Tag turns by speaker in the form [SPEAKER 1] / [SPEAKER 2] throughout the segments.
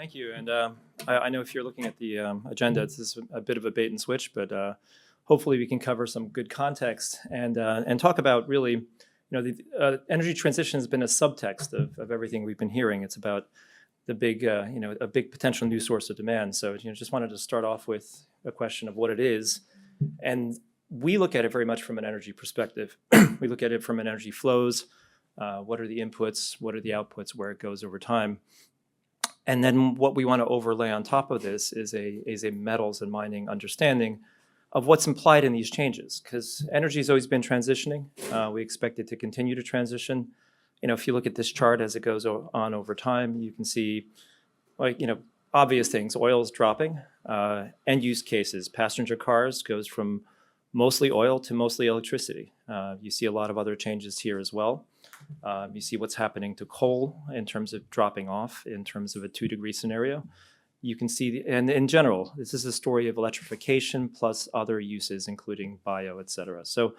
[SPEAKER 1] Thank you. And I know if you're looking at the agenda, this is a bit of a bait and switch, but hopefully we can cover some good context and talk about really, the energy transition has been a subtext of everything we've been hearing. It's about the big, a big potential new source of demand. So, just wanted to start off with a question of what it is. And we look at it very much from an energy perspective. We look at it from an energy flows. What are the inputs? What are the outputs? Where it goes over time? And then what we want to overlay on top of this is a metals and mining understanding of what's implied in these changes, because energy has always been transitioning. We expect it to continue to transition. If you look at this chart as it goes on over time, you can see, obvious things. Oil is dropping. End use cases, passenger cars goes from mostly oil to mostly electricity. You see a lot of other changes here as well. You see what's happening to coal in terms of dropping off in terms of a 2-degree scenario. You can see, and in general, this is a story of electrification plus other uses, including bio, et cetera. So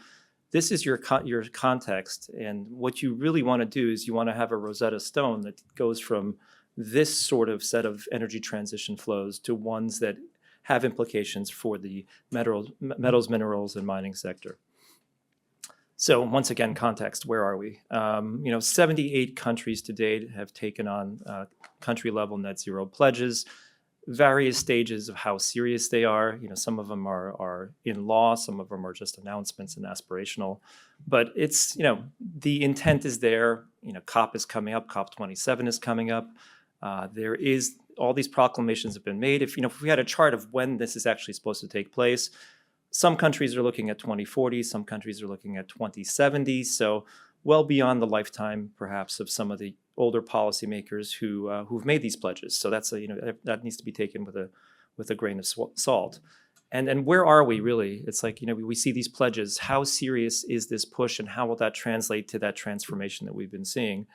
[SPEAKER 1] this is your context. And what you really want to do is you want to have a Rosetta Stone that goes from this sort of set of energy transition flows to ones that have implications for the metals, minerals, and mining sector. So once again, context, where are we? 78 countries to date have taken on country-level net zero pledges, various stages of how serious they are. Some of them are in law, some of them are just announcements and aspirational. But it's, the intent is there. COP is coming up, COP27 is coming up. There is, all these proclamations have been made. If we had a chart of when this is actually supposed to take place, some countries are looking at 2040, some countries are looking at 2070, so well beyond the lifetime, perhaps, of some of the older policymakers who've made these pledges. So that's that needs to be taken with a grain of salt. And where are we really? It's like we see these pledges. How serious is this push, and how will that translate to that transformation that we've been seeing?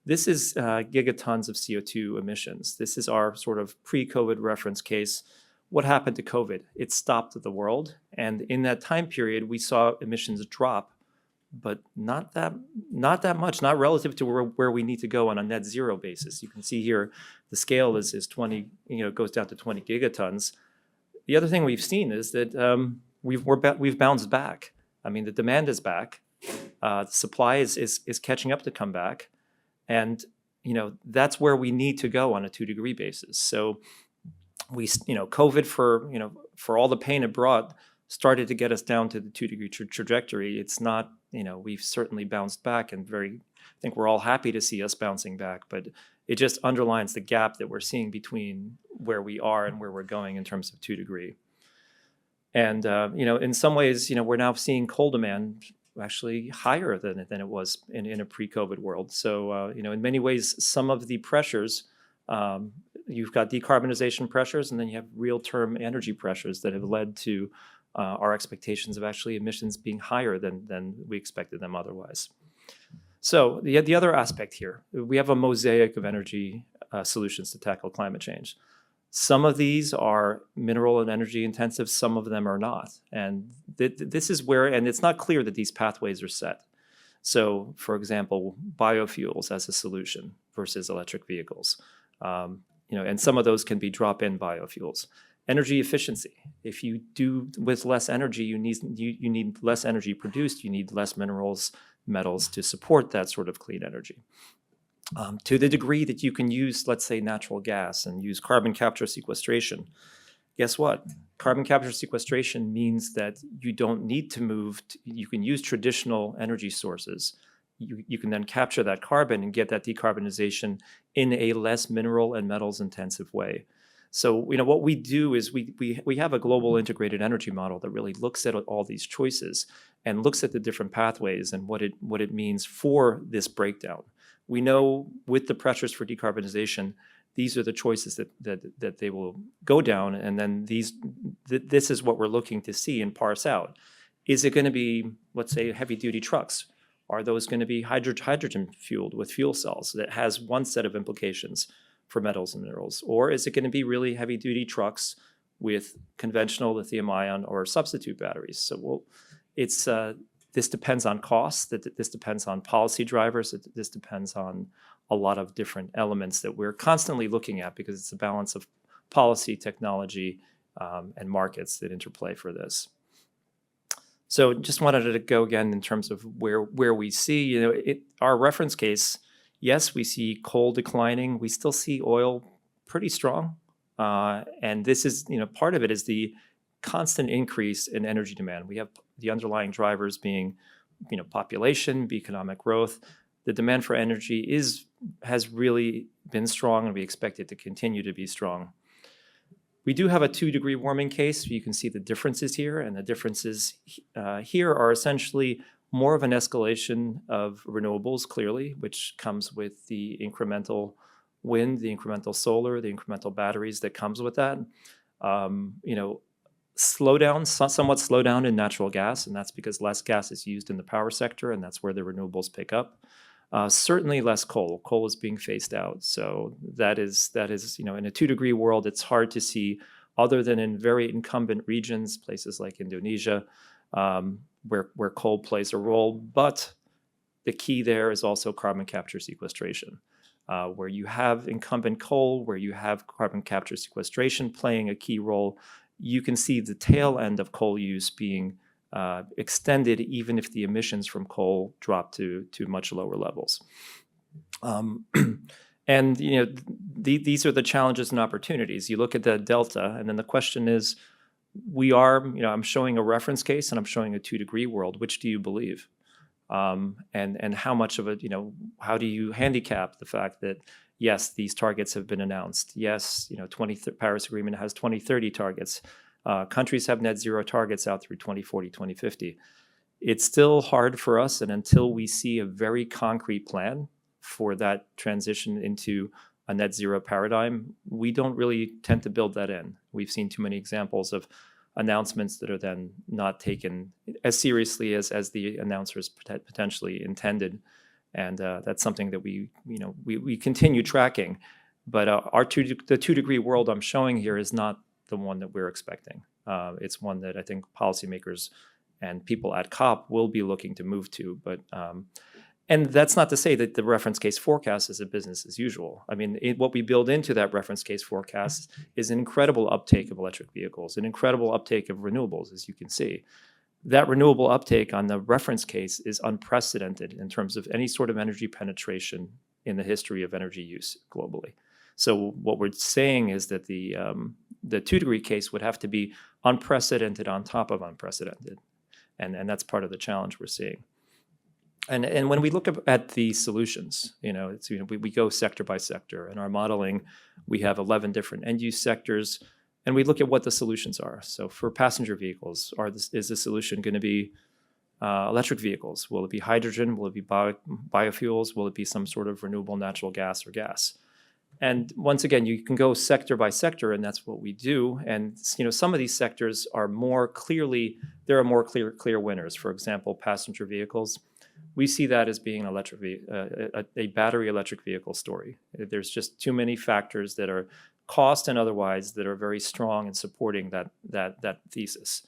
[SPEAKER 1] This is gigatons of CO2 emissions. This is our sort of pre-COVID reference case. What happened to COVID? It stopped the world. And in that time period, we saw emissions drop, but not that much, not relative to where we need to go on a net zero basis. You can see here the scale is 20, goes down to 20 gigatons. The other thing we've seen is that we've bounced back. I mean, the demand is back. The supply is catching up to come back. And, that's where we need to go on a 2-degree basis. So we, COVID for all the pain it brought, started to get us down to the 2-degree trajectory. It's not, we've certainly bounced back, and I think we're all happy to see us bouncing back, but it just underlines the gap that we're seeing between where we are and where we're going in terms of 2-degree. And, in some ways, we're now seeing coal demand actually higher than it was in a pre-COVID world. So, in many ways, some of the pressures, you've got decarbonization pressures, and then you have real-term energy pressures that have led to our expectations of actually emissions being higher than we expected them otherwise. So the other aspect here, we have a mosaic of energy solutions to tackle climate change. Some of these are mineral and energy intensive, some of them are not. And this is where, and it's not clear that these pathways are set. So, for example, biofuels as a solution versus electric vehicles. And some of those can be drop-in biofuels. Energy efficiency. If you do with less energy, you need less energy produced, you need less minerals, metals to support that sort of clean energy. To the degree that you can use, let's say, natural gas and use carbon capture sequestration, guess what? Carbon capture sequestration means that you don't need to move, you can use traditional energy sources. You can then capture that carbon and get that decarbonization in a less mineral and metals intensive way. So, what we do is we have a global integrated energy model that really looks at all these choices and looks at the different pathways and what it means for this breakdown. We know with the pressures for decarbonization, these are the choices that they will go down, and then this is what we're looking to see and parse out. Is it going to be, let's say, heavy-duty trucks? Are those going to be hydrogen fueled with fuel cells that has one set of implications for metals and minerals? Or is it going to be really heavy-duty trucks with conventional lithium-ion or substitute batteries? So it's This depends on costs, that this depends on policy drivers, that this depends on a lot of different elements that we're constantly looking at because it's a balance of policy, technology, and markets that interplay for this. So just wanted to go again in terms of where we see, our reference case, yes, we see coal declining. We still see oil pretty strong. And this is, part of it is the constant increase in energy demand. We have the underlying drivers being, population, economic growth. The demand for energy has really been strong, and we expect it to continue to be strong. We do have a 2-degree warming case. You can see the differences here, and the differences here are essentially more of an escalation of renewables, clearly, which comes with the incremental wind, the incremental solar, the incremental batteries that comes with that. Somewhat slowdown in natural gas, and that's because less gas is used in the power sector, and that's where the renewables pick up. Certainly less coal. Coal is being phased out. So that is in a 2-degree world, it's hard to see, other than in very incumbent regions, places like Indonesia, where coal plays a role. But the key there is also carbon capture sequestration, where you have incumbent coal, where you have carbon capture sequestration playing a key role. You can see the tail end of coal use being extended, even if the emissions from coal drop to much lower levels. And these are the challenges and opportunities. You look at the delta, and then the question is, I'm showing a reference case and I'm showing a 2-degree world. Which do you believe? And how much of it, how do you handicap the fact that, yes, these targets have been announced. Yes, Paris Agreement has 2030 targets. Countries have net zero targets out through 2040, 2050. It's still hard for us, and until we see a very concrete plan for that transition into a net zero paradigm, we don't really tend to build that in. We've seen too many examples of announcements that are then not taken as seriously as the announcers potentially intended, and that's something that we continue tracking. But the 2-degree world I'm showing here is not the one that we're expecting. It's one that I think policymakers and people at COP will be looking to move to. But and that's not to say that the reference case forecast is a business as usual. I mean, what we build into that reference case forecast is an incredible uptake of electric vehicles, an incredible uptake of renewables, as you can see. That renewable uptake on the reference case is unprecedented in terms of any sort of energy penetration in the history of energy use globally. So what we're saying is that the 2-degree case would have to be unprecedented on top of unprecedented. And that's part of the challenge we're seeing. And when we look at the solutions, we go sector by sector. In our modeling, we have 11 different end-use sectors, and we look at what the solutions are. So for passenger vehicles, is the solution going to be electric vehicles? Will it be hydrogen? Will it be biofuels? Will it be some sort of renewable natural gas or gas? And once again, you can go sector by sector, and that's what we do. And some of these sectors are more clear winners. For example, passenger vehicles. We see that as being a battery electric vehicle story. There's just too many factors that are cost and otherwise that are very strong in supporting that thesis.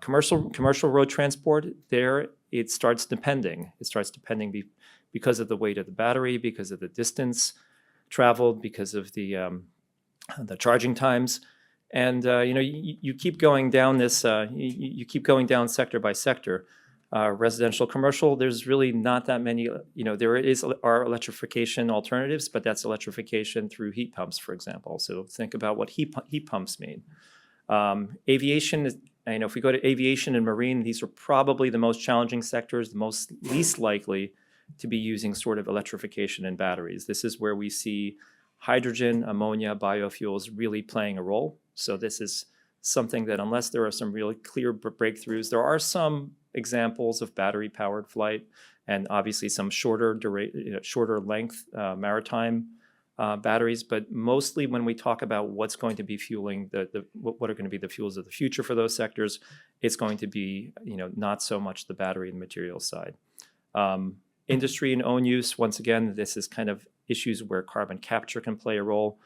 [SPEAKER 1] Commercial road transport, there it starts depending. It starts depending because of the weight of the battery, because of the distance traveled, because of the charging times, and you keep going down this. You keep going down sector by sector. Residential, commercial, there's really not that many. There are electrification alternatives, but that's electrification through heat pumps, for example. So think about what heat pumps mean. Aviation, if we go to aviation and marine, these are probably the most challenging sectors, the least likely to be using sort of electrification and batteries. This is where we see hydrogen, ammonia, biofuels really playing a role. So this is something that, unless there are some really clear breakthroughs, there are some examples of battery-powered flight, and obviously some shorter length maritime batteries. But mostly, when we talk about what's going to be fueling what are going to be the fuels of the future for those sectors, it's going to be not so much the battery and materials side. Industry and own use, once again, this is kind of issues where carbon capture can play a role.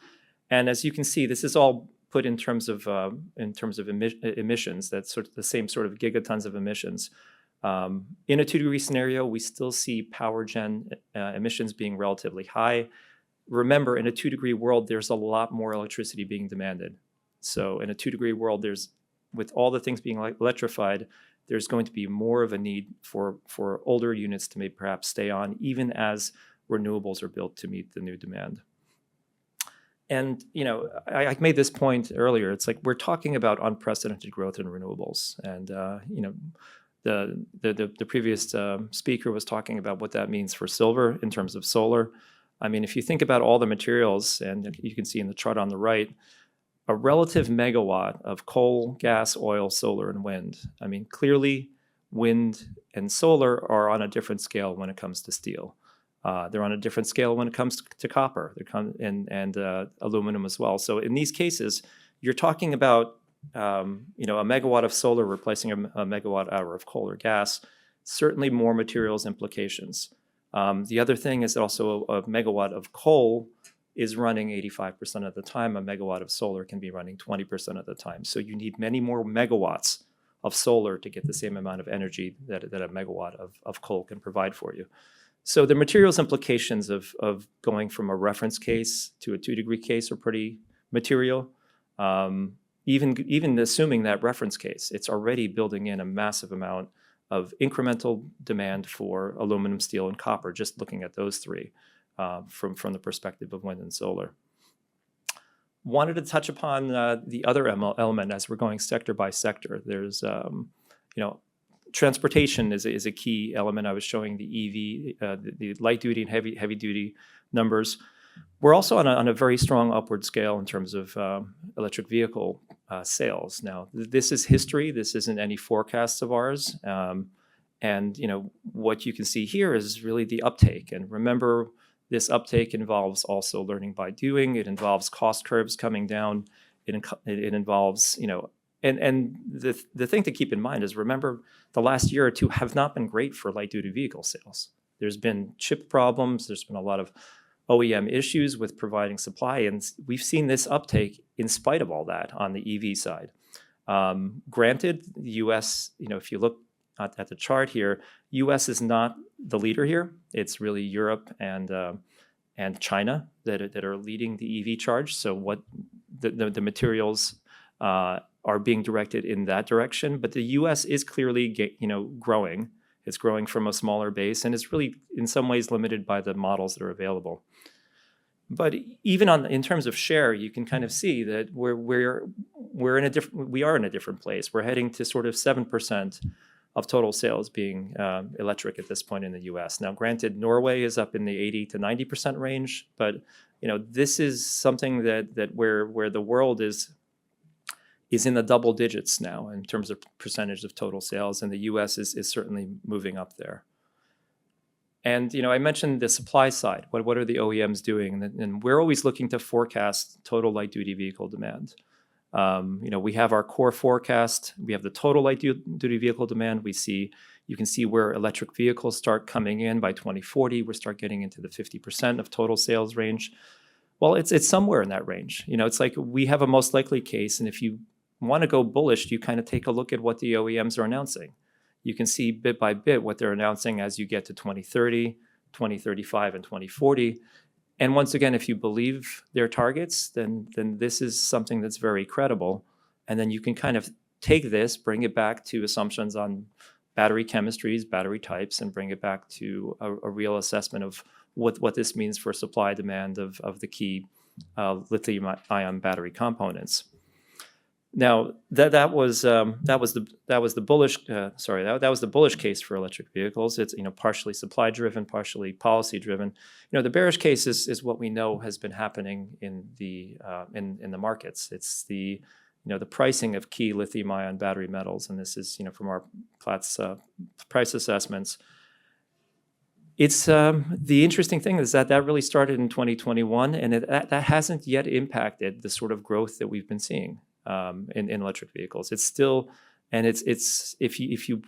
[SPEAKER 1] And as you can see, this is all put in terms of emissions. That's sort of the same sort of gigatons of emissions. In a 2-degree scenario, we still see power gen emissions being relatively high. Remember, in a 2-degree world, there's a lot more electricity being demanded. So in a 2-degree world, with all the things being electrified, there's going to be more of a need for older units to maybe perhaps stay on, even as renewables are built to meet the new demand. And I made this point earlier. It's like we're talking about unprecedented growth in renewables, and the previous speaker was talking about what that means for silver in terms of solar. I mean, if you think about all the materials, and you can see in the chart on the right, a relative megawatt of coal, gas, oil, solar, and wind. I mean, clearly, wind and solar are on a different scale when it comes to steel. They're on a different scale when it comes to copper and aluminum as well. So in these cases, you're talking about a megawatt of solar replacing a megawatt hour of coal or gas. Certainly more materials implications. The other thing is that also a megawatt of coal is running 85% of the time. A megawatt of solar can be running 20% of the time. So you need many more megawatts of solar to get the same amount of energy that a megawatt of coal can provide for you. So the materials implications of going from a reference case to a 2-degree case are pretty material. Even assuming that reference case, it's already building in a massive amount of incremental demand for aluminum, steel, and copper, just looking at those three from the perspective of wind and solar. Wanted to touch upon the other element as we're going sector by sector. There's, transportation is a key element. I was showing the EV, the light duty and heavy duty numbers. We're also on a very strong upward scale in terms of electric vehicle sales. Now, this is history. This isn't any forecasts of ours. And what you can see here is really the uptake. And remember, this uptake involves also learning by doing. It involves cost curves coming down. It involves, and the thing to keep in mind is, remember, the last year or two have not been great for light-duty vehicle sales. There's been chip problems. There's been a lot of OEM issues with providing supply, and we've seen this uptake in spite of all that on the EV side. Granted, the U.S., if you look at the chart here, U.S. is not the leader here. It's really Europe and China that are leading the EV charge. So what the materials are being directed in that direction. But the U.S. is clearly growing. It's growing from a smaller base, and it's really in some ways limited by the models that are available. But even in terms of share, you can kind of see that we are in a different place. We're heading to sort of 7% of total sales being electric at this point in the U.S. Now, granted, Norway is up in the 80 to 90% range, but this is something that where the world is in the double digits now in terms of percentage of total sales, and the U.S. is certainly moving up there. And I mentioned the supply side. What are the OEMs doing? And we're always looking to forecast total light-duty vehicle demand. We have our core forecast. We have the total light-duty vehicle demand. You can see where electric vehicles start coming in by 2040. We start getting into the 50% of total sales range. Well, it's somewhere in that range. It's like we have a most likely case, and if you want to go bullish, you kind of take a look at what the OEMs are announcing. You can see bit by bit what they're announcing as you get to 2030, 2035, and 2040. And once again, if you believe their targets, then this is something that's very credible. And then you can kind of take this, bring it back to assumptions on battery chemistries, battery types, and bring it back to a real assessment of what this means for supply demand of the key lithium-ion battery components. Now that was the bullish case for electric vehicles. It's partially supply driven, partially policy driven. The bearish case is what we know has been happening in the markets. It's the pricing of key lithium-ion battery metals, and this is from our Platts price assessments. It's the interesting thing is that really started in 2021, and that hasn't yet impacted the sort of growth that we've been seeing in electric vehicles. It's still, and it's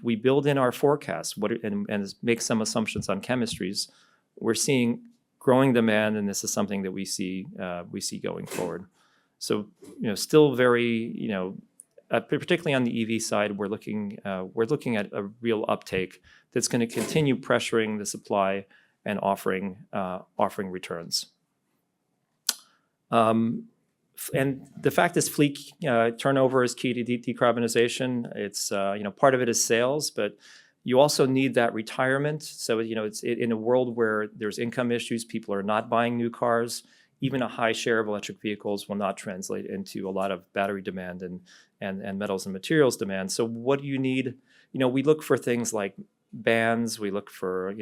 [SPEAKER 1] we build in our forecasts and make some assumptions on chemistries, we're seeing growing demand, and this is something that we see going forward. So still very particularly on the EV side, we're looking at a real uptake that's going to continue pressuring the supply and offering returns. And the fact is, fleet turnover is key to decarbonization. It's part of it is sales, but you also need that retirement. So it's in a world where there's income issues, people are not buying new cars. Even a high share of electric vehicles will not translate into a lot of battery demand and metals and materials demand. So what do you need? We look for things like bans. We look for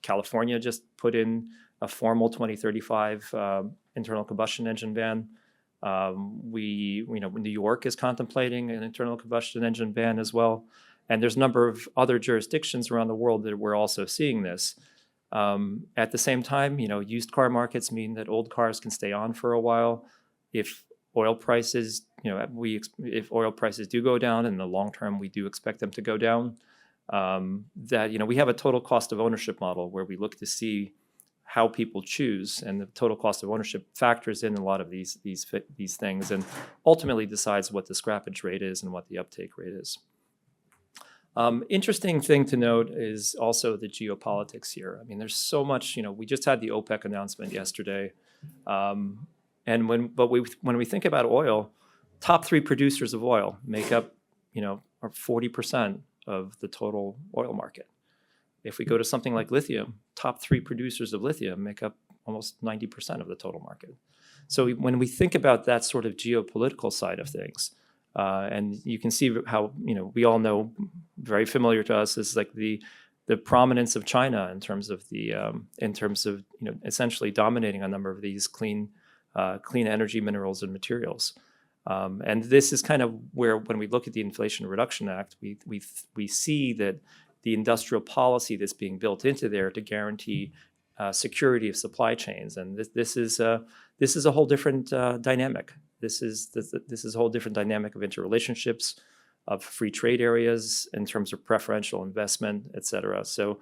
[SPEAKER 1] California just put in a formal 2035 internal combustion engine ban. New York is contemplating an internal combustion engine ban as well. And there's a number of other jurisdictions around the world that we're also seeing this. At the same time, used car markets mean that old cars can stay on for a while. If oil prices, if oil prices do go down in the long term, we do expect them to go down. We have a total cost of ownership model where we look to see how people choose, and the total cost of ownership factors in a lot of these things, and ultimately decides what the scrappage rate is and what the uptake rate is. Interesting thing to note is also the geopolitics here. I mean, there's so much. We just had the OPEC announcement yesterday, and when we think about oil, top 3 producers of oil make up are 40% of the total oil market. If we go to something like lithium, top 3 producers of lithium make up almost 90% of the total market. So when we think about that sort of geopolitical side of things, and you can see how we all know, very familiar to us, is like the prominence of China in terms of essentially dominating a number of these clean energy minerals and materials. And this is kind of where, when we look at the Inflation Reduction Act, we see that the industrial policy that's being built into there to guarantee security of supply chains, and this is a whole different dynamic. This is a whole different dynamic of interrelationships, of free trade areas in terms of preferential investment, et cetera. So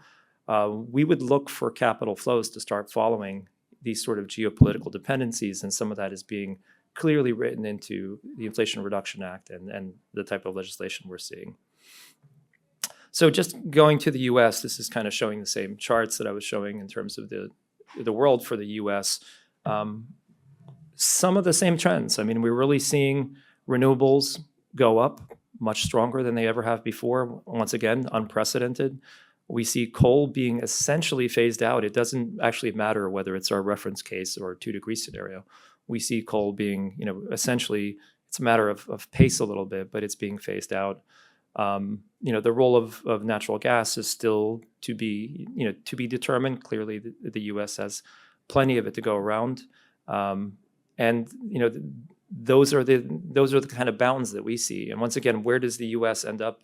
[SPEAKER 1] we would look for capital flows to start following these sort of geopolitical dependencies, and some of that is being clearly written into the Inflation Reduction Act and the type of legislation we're seeing. So just going to the U.S., this is kind of showing the same charts that I was showing in terms of the world for the U.S. Some of the same trends. I mean, we're really seeing renewables go up much stronger than they ever have before. Once again, unprecedented. We see coal being essentially phased out. It doesn't actually matter whether it's our reference case or 2-degree scenario. We see coal being, essentially, it's a matter of pace a little bit, but it's being phased out. The role of natural gas is still to be determined. Clearly, the U.S. has plenty of it to go around, and those are the kind of bounds that we see. And once again, where does the U.S. end up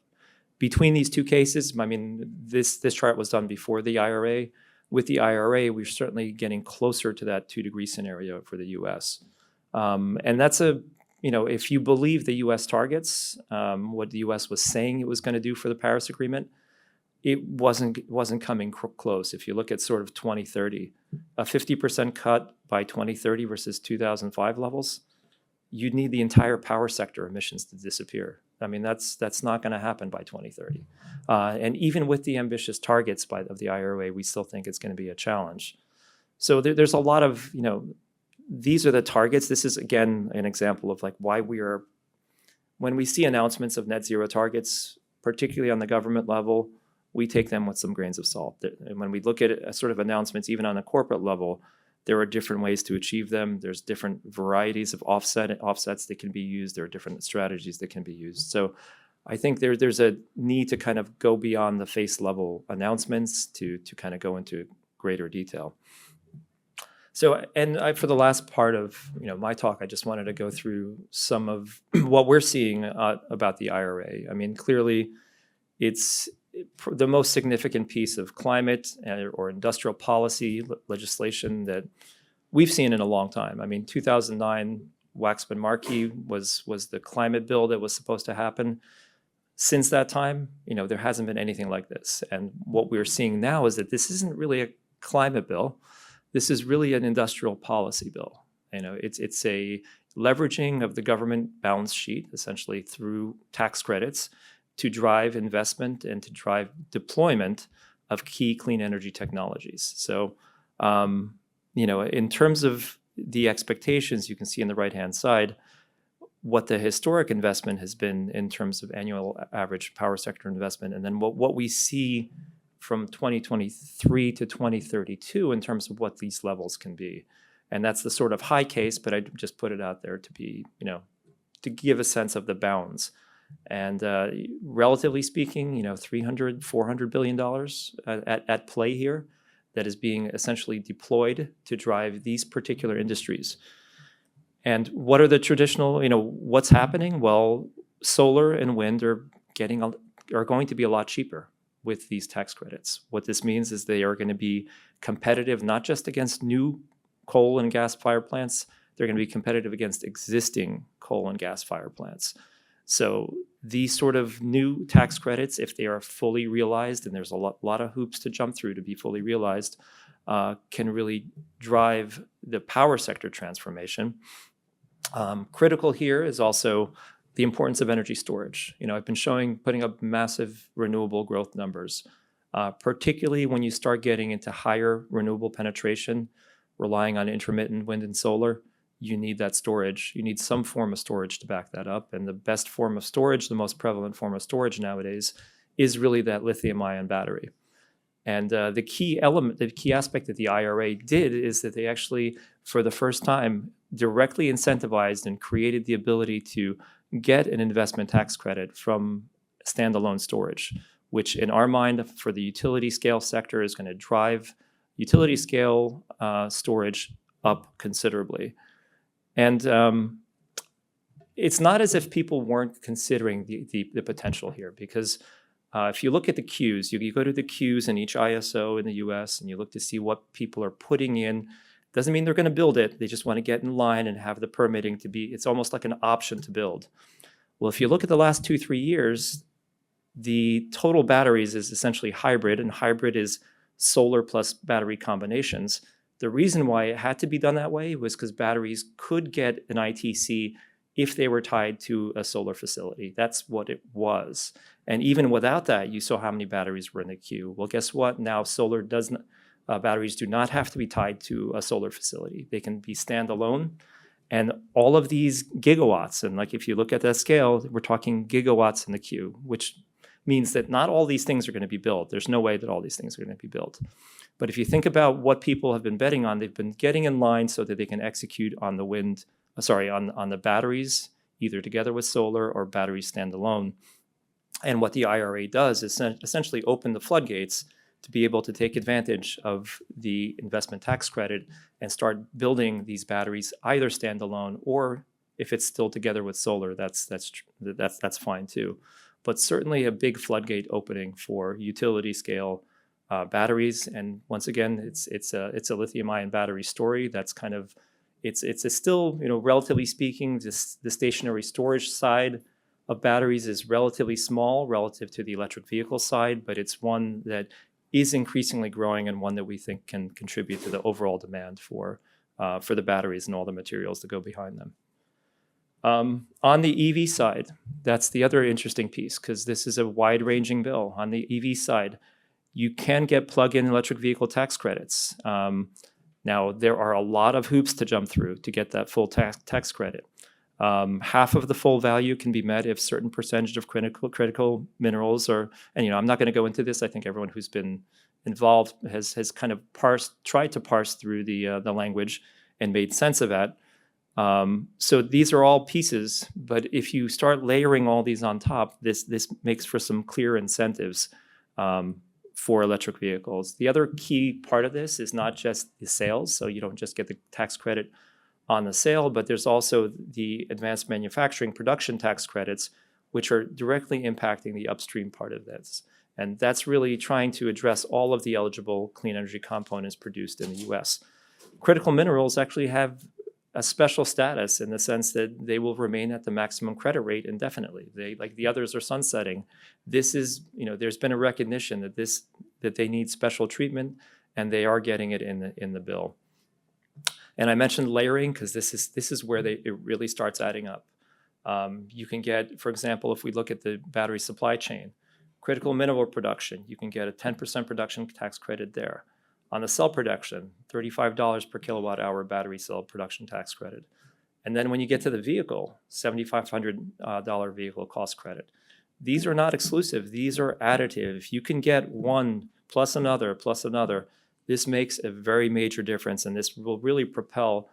[SPEAKER 1] between these two cases? I mean, this chart was done before the IRA. With the IRA, we're certainly getting closer to that 2-degree scenario for the U.S. And that's if you believe the U.S. targets, what the U.S. was saying it was going to do for the Paris Agreement, it wasn't coming close. If you look at sort of 2030, a 50% cut by 2030 versus 2005 levels, you'd need the entire power sector emissions to disappear. I mean, that's not going to happen by 2030. And even with the ambitious targets of the IRA, we still think it's going to be a challenge. So there's a lot of, these are the targets. This is, again, an example of like why when we see announcements of net zero targets, particularly on the government level, we take them with some grains of salt. And when we look at sort of announcements, even on a corporate level, there are different ways to achieve them. There's different varieties of offsets that can be used. There are different strategies that can be used. So I think there's a need to kind of go beyond the face level announcements to kind of go into greater detail. So, for the last part of my talk, I just wanted to go through some of what we're seeing about the IRA. I mean, clearly, it's the most significant piece of climate or industrial policy legislation that we've seen in a long time. I mean, 2009, Waxman-Markey was the climate bill that was supposed to happen. Since that time, there hasn't been anything like this. And what we're seeing now is that this isn't really a climate bill. This is really an industrial policy bill. It's leveraging of the government balance sheet, essentially through tax credits, to drive investment and to drive deployment of key clean energy technologies. So, in terms of the expectations, you can see on the right-hand side what the historic investment has been in terms of annual average power sector investment, and then what we see from 2023 to 2032 in terms of what these levels can be. And that's the sort of high case, but I just put it out there to be, to give a sense of the bounds. And relatively speaking, $300, $400 billion at play here that is being essentially deployed to drive these particular industries. And what are the traditional, what's happening? Well, solar and wind are going to be a lot cheaper with these tax credits. What this means is they are going to be competitive not just against new coal and gas fire plants, they're going to be competitive against existing coal and gas fire plants. So these sort of new tax credits, if they are fully realized, and there's a lot of hoops to jump through to be fully realized, can really drive the power sector transformation. Critical here is also the importance of energy storage. I've been putting up massive renewable growth numbers, particularly when you start getting into higher renewable penetration, relying on intermittent wind and solar. You need that storage. You need some form of storage to back that up. And the best form of storage, the most prevalent form of storage nowadays, is really that lithium-ion battery. And the key aspect that the IRA did is that they actually, for the first time, directly incentivized and created the ability to get an investment tax credit from standalone storage, which in our mind for the utility scale sector is going to drive utility scale storage up considerably. And it's not as if people weren't considering the potential here, because if you look at the queues, you go to the queues in each ISO in the US and you look to see what people are putting in. Doesn't mean they're going to build it. They just want to get in line and have the permitting to be, it's almost like an option to build. Well, if you look at the last 2-3 years, the total batteries is essentially hybrid, and hybrid is solar plus battery combinations. The reason why it had to be done that way was because batteries could get an ITC if they were tied to a solar facility. That's what it was. And even without that, you saw how many batteries were in the queue. Well, guess what? Now solar doesn't. Batteries do not have to be tied to a solar facility. They can be standalone. And all of these gigawatts, and like if you look at that scale, we're talking gigawatts in the queue, which means that not all these things are going to be built. There's no way that all these things are going to be built. But if you think about what people have been betting on, they've been getting in line so that they can execute on the on the batteries, either together with solar or batteries standalone. And what the IRA does is essentially open the floodgates to be able to take advantage of the investment tax credit and start building these batteries either standalone, or if it's still together with solar, that's fine too. But certainly a big floodgate opening for utility scale batteries. And once again, it's a lithium-ion battery story. That's kind of it's still, relatively speaking, the stationary storage side of batteries is relatively small relative to the electric vehicle side, but it's one that is increasingly growing and one that we think can contribute to the overall demand for the batteries and all the materials that go behind them. On the EV side, that's the other interesting piece, because this is a wide-ranging bill. On the EV side, you can get plug-in electric vehicle tax credits. Now, there are a lot of hoops to jump through to get that full tax credit. Half of the full value can be met if certain percentage of critical minerals are, and I'm not going to go into this. I think everyone who's been involved has kind of tried to parse through the language and made sense of that. So these are all pieces, but if you start layering all these on top, this makes for some clear incentives for electric vehicles. The other key part of this is not just the sales, so you don't just get the tax credit on the sale, but there's also the advanced manufacturing production tax credits, which are directly impacting the upstream part of this. And that's really trying to address all of the eligible clean energy components produced in the US. Critical minerals actually have a special status in the sense that they will remain at the maximum credit rate indefinitely. They, like the others, are sunsetting. This is, there's been a recognition that they need special treatment, and they are getting it in the bill. And I mentioned layering because this is where it really starts adding up. You can get, for example, if we look at the battery supply chain, critical mineral production, you can get a 10% production tax credit there. On the cell production, $35 per kilowatt hour battery cell production tax credit. And then when you get to the vehicle, $7,500 vehicle cost credit. These are not exclusive. These are additive. You can get one plus another plus another. This makes a very major difference, and this will really propel,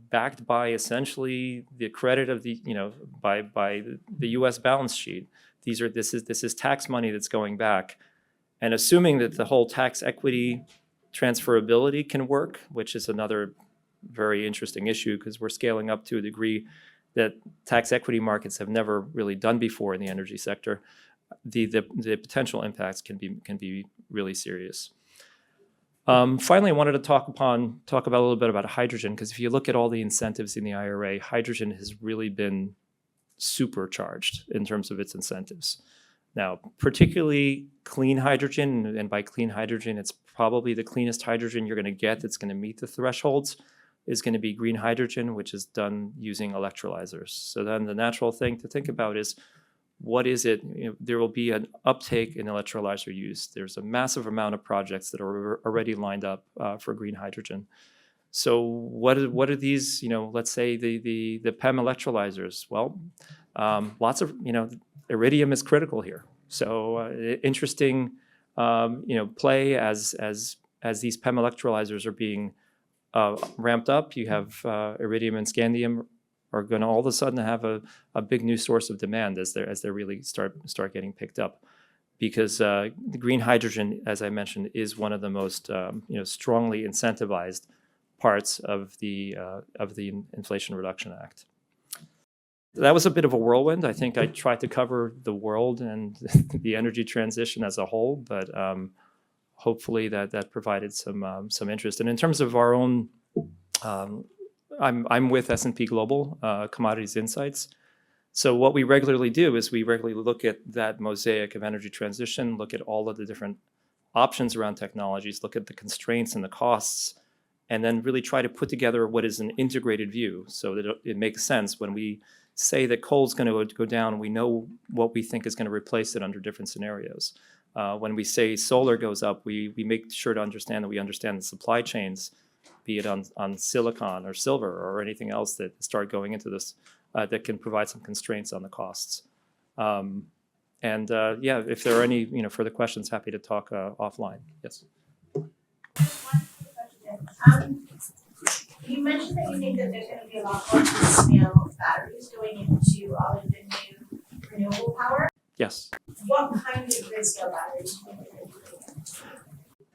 [SPEAKER 1] backed by essentially the credit of the, by the U.S. balance sheet. This is tax money that's going back, and assuming that the whole tax equity transferability can work, which is another very interesting issue because we're scaling up to a degree that tax equity markets have never really done before in the energy sector. The potential impacts can be really serious. Finally, I wanted to talk about a little bit about hydrogen, because if you look at all the incentives in the IRA, hydrogen has really been supercharged in terms of its incentives. Now, particularly clean hydrogen, and by clean hydrogen, it's probably the cleanest hydrogen you're going to get that's going to meet the thresholds, is going to be green hydrogen, which is done using electrolyzers. So then the natural thing to think about is, what is it? There will be an uptake in electrolyzer use. There's a massive amount of projects that are already lined up for green hydrogen. So what are these, let's say the PEM electrolyzers? Well, lots of, iridium is critical here. So interesting, play as these PEM electrolyzers are being ramped up. You have iridium and scandium are going to all of a sudden have a big new source of demand as they really start getting picked up, because the green hydrogen, as I mentioned, is one of the most strongly incentivized parts of the Inflation Reduction Act. That was a bit of a whirlwind. I think I tried to cover the world and the energy transition as a whole, but hopefully that provided some interest. And in terms of our own, I'm with S&P Global Commodities Insights. So what we regularly do is we regularly look at that mosaic of energy transition, look at all of the different options around technologies, look at the constraints and the costs, and then really try to put together what is an integrated view so that it makes sense. When we say that coal is going to go down, we know what we think is going to replace it under different scenarios. When we say solar goes up, we make sure to understand that we understand the supply chains, be it on silicon or silver or anything else that start going into this, that can provide some constraints on the costs. If there are any further questions, happy to talk offline. Yes.
[SPEAKER 2] You mentioned that you think that there's going to be a lot more piecemeal batteries going into all of the new renewable power.
[SPEAKER 1] Yes.
[SPEAKER 2] What kind of grid scale batteries do you think are doing?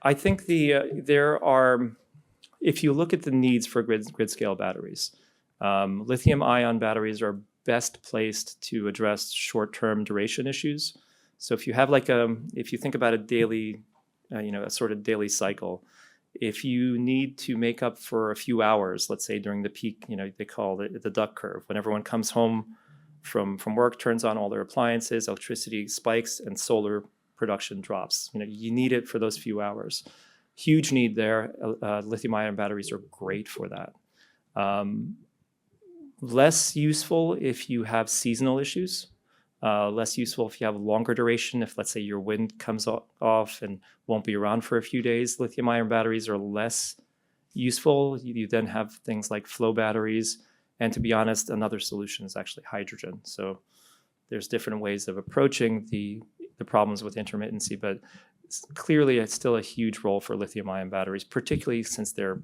[SPEAKER 1] I think there are, if you look at the needs for grid scale batteries, lithium ion batteries are best placed to address short-term duration issues. So if you have if you think about a daily, a sort of daily cycle, if you need to make up for a few hours, let's say during the peak, they call it the duck curve, when everyone comes home from work, turns on all their appliances, electricity spikes, and solar production drops. You need it for those few hours. Huge need there. Lithium-ion batteries are great for that. Less useful if you have seasonal issues. Less useful if you have longer duration. If, let's say, your wind comes off and won't be around for a few days, lithium-ion batteries are less useful. You then have things like flow batteries. And to be honest, another solution is actually hydrogen. So there's different ways of approaching the problems with intermittency, but clearly it's still a huge role for lithium-ion batteries, particularly since they're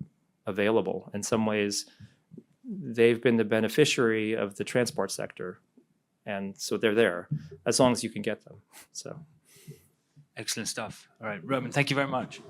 [SPEAKER 1] available. In some ways, they've been the beneficiary of the transport sector. And so they're there as long as you can get them. So,
[SPEAKER 3] excellent stuff. All right, Roman, thank you very much.